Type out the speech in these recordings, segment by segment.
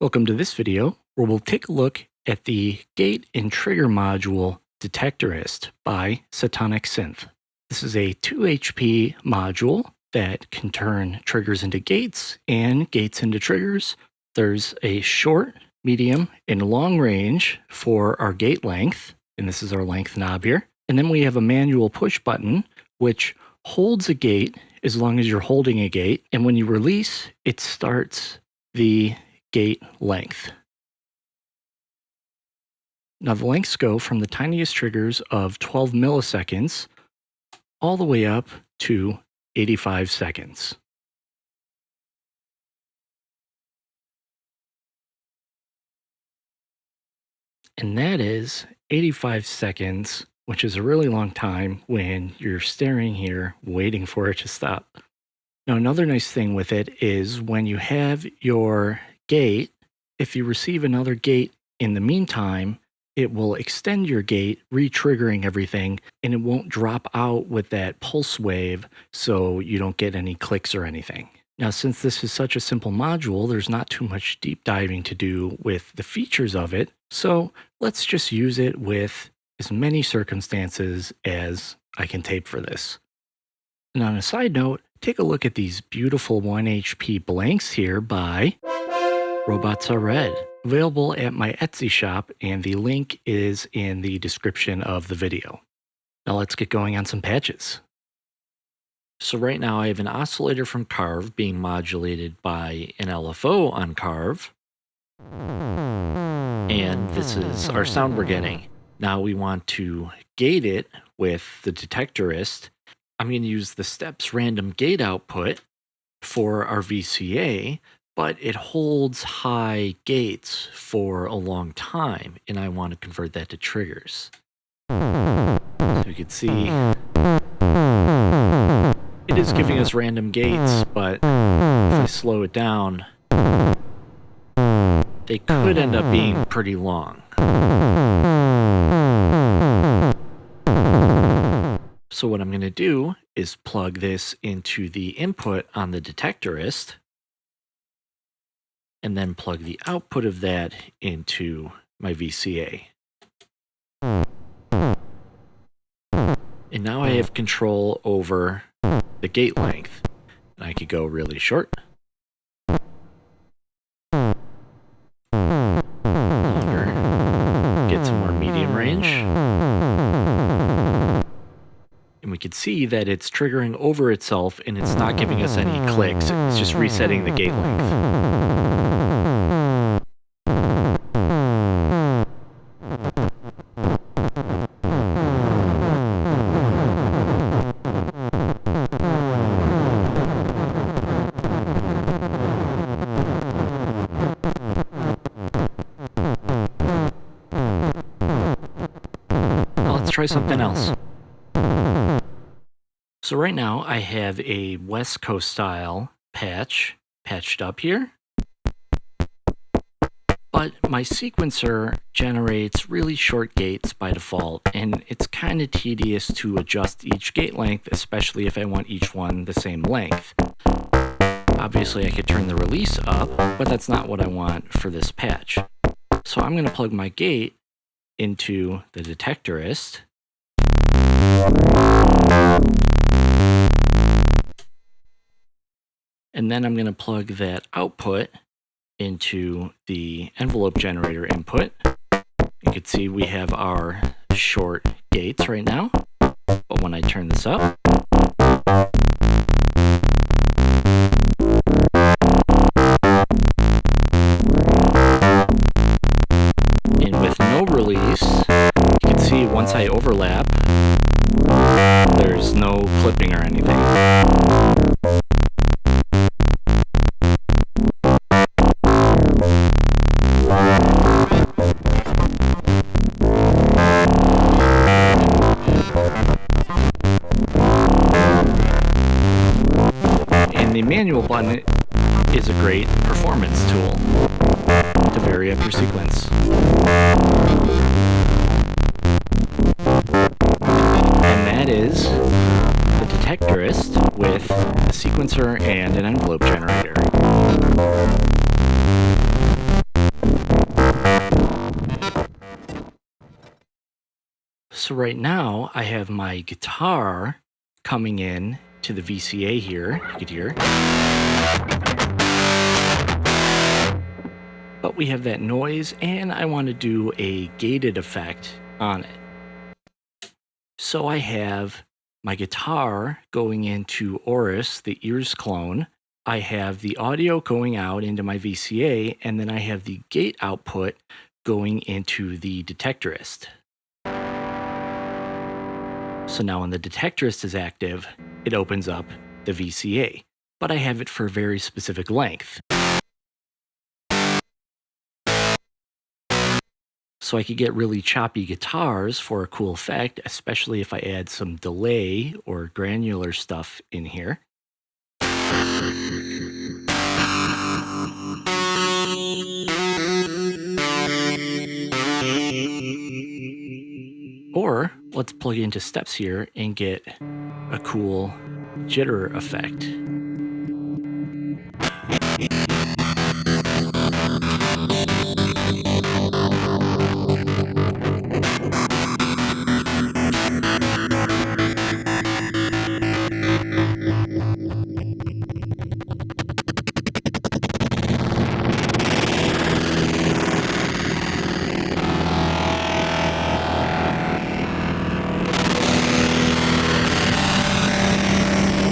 Welcome to this video where we'll take a look at the Gate and Trigger module Detectorist by SetonixSynth. This is a 2 HP module that can turn triggers into gates and gates into triggers. There's a short, medium, and long range for our gate length, and this is our length knob here. And then we have a manual push button which holds a gate as long as you're holding a gate, and when you release, it starts the gate length. Now the lengths go from the tiniest triggers of 12 milliseconds all the way up to 85 seconds. And that is 85 seconds, which is a really long time when you're staring here waiting for it to stop. Now another nice thing with it is when you have your gate, if you receive another gate in the meantime, it will extend your gate, re-triggering everything, and it won't drop out with that pulse wave so you don't get any clicks or anything. Now, since this is such a simple module, there's not too much deep diving to do with the features of it, so let's just use it with as many circumstances as I can tape for this. And on a side note, take a look at these beautiful 1 HP blanks here by Robots Are Red, available at my Etsy shop, and the link is in the description of the video. Now let's get going on some patches. So right now I have an oscillator from Carve being modulated by an LFO on Carve. And this is our sound we're getting. Now we want to gate it with the Detectorist. I'm going to use the steps random gate output for our VCA, but it holds high gates for a long time, and I want to convert that to triggers. So you can see it is giving us random gates, but if I slow it down, they could end up being pretty long. So what I'm going to do is plug this into the input on the Detectorist, and then plug the output of that into my VCA. And now I have control over the gate length. And I could go really short, longer, get some more medium range. And we can see that it's triggering over itself and it's not giving us any clicks. It's just resetting the gate length. Now let's try something else. So right now I have a West Coast style patch patched up here, but my sequencer generates really short gates by default, and it's kind of tedious to adjust each gate length, especially if I want each one the same length. Obviously I could turn the release up, but that's not what I want for this patch. So I'm going to plug my gate into the Detectorist. And then I'm going to plug that output into the envelope generator input. You can see we have our short gates right now, but when I turn this up, and with no release, you can see once I overlap, there's no clipping or anything. And the manual button is a great performance tool to vary up your sequence. And that is the Detectorist with a sequencer and an envelope generator. So right now I have my guitar coming in to the VCA here, you could hear. But we have that noise, and I want to do a gated effect on it. So I have my guitar going into Oris, the ears clone. I have the audio going out into my VCA, and then I have the gate output going into the Detectorist. So now when the Detectorist is active, it opens up the VCA, but I have it for a very specific length. So I could get really choppy guitars for a cool effect, especially if I add some delay or granular stuff in here. Or let's plug into steps here and get a cool jitter effect.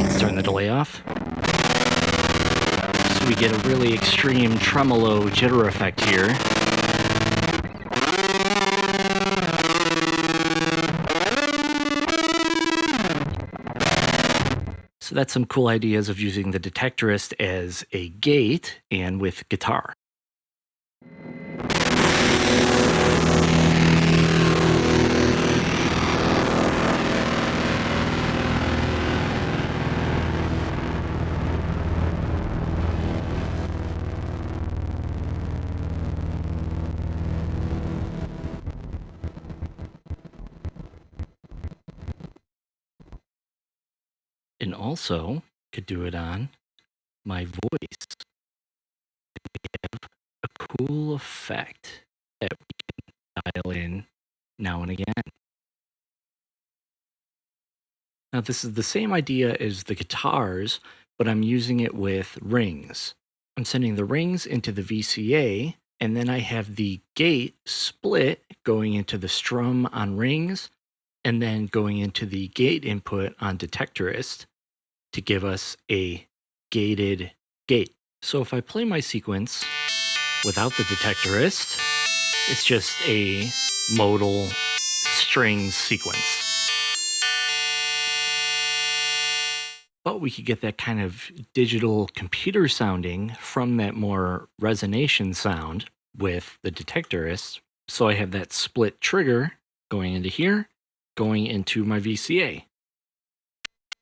Let's turn the delay off. So we get a really extreme tremolo jitter effect here. So that's some cool ideas of using the Detectorist as a gate and with guitar. And also could do it on my voice. A cool effect that we can dial in now and again. Now, this is the same idea as the guitars, but I'm using it with rings. I'm sending the rings into the VCA, and then I have the gate split going into the strum on rings, and then going into the gate input on Detectorist to give us a gated gate. So if I play my sequence without the Detectorist, it's just a modal strings sequence. But we could get that kind of digital computer sounding from that more resonation sound with the Detectorist. So I have that split trigger going into here, going into my VCA.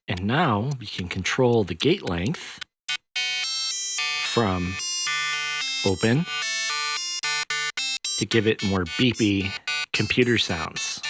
And now we can control the gate length from open to give it more beepy computer sounds.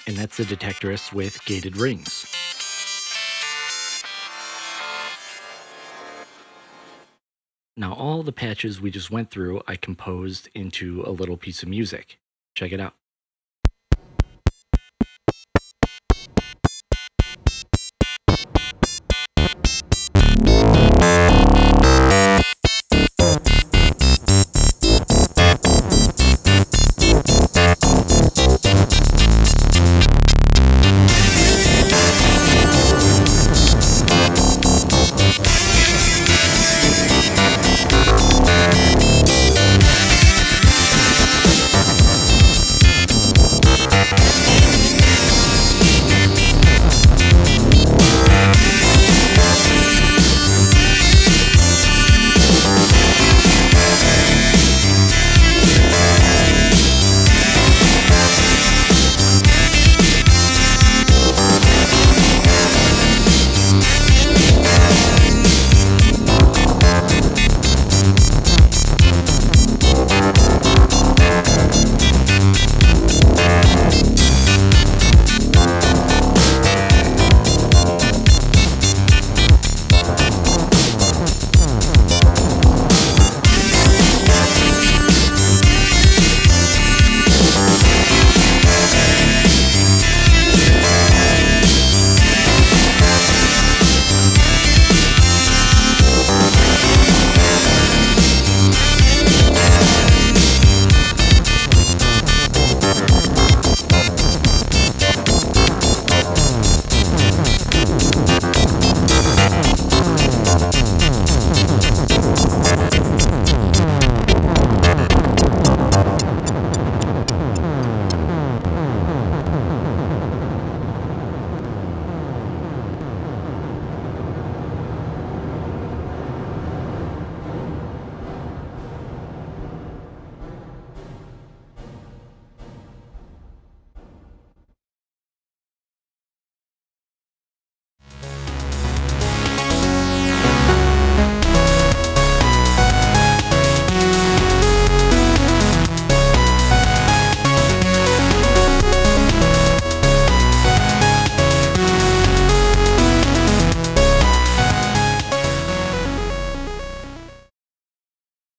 And that's the Detectorist with gated rings. Now all the patches we just went through, I composed into a little piece of music. Check it out.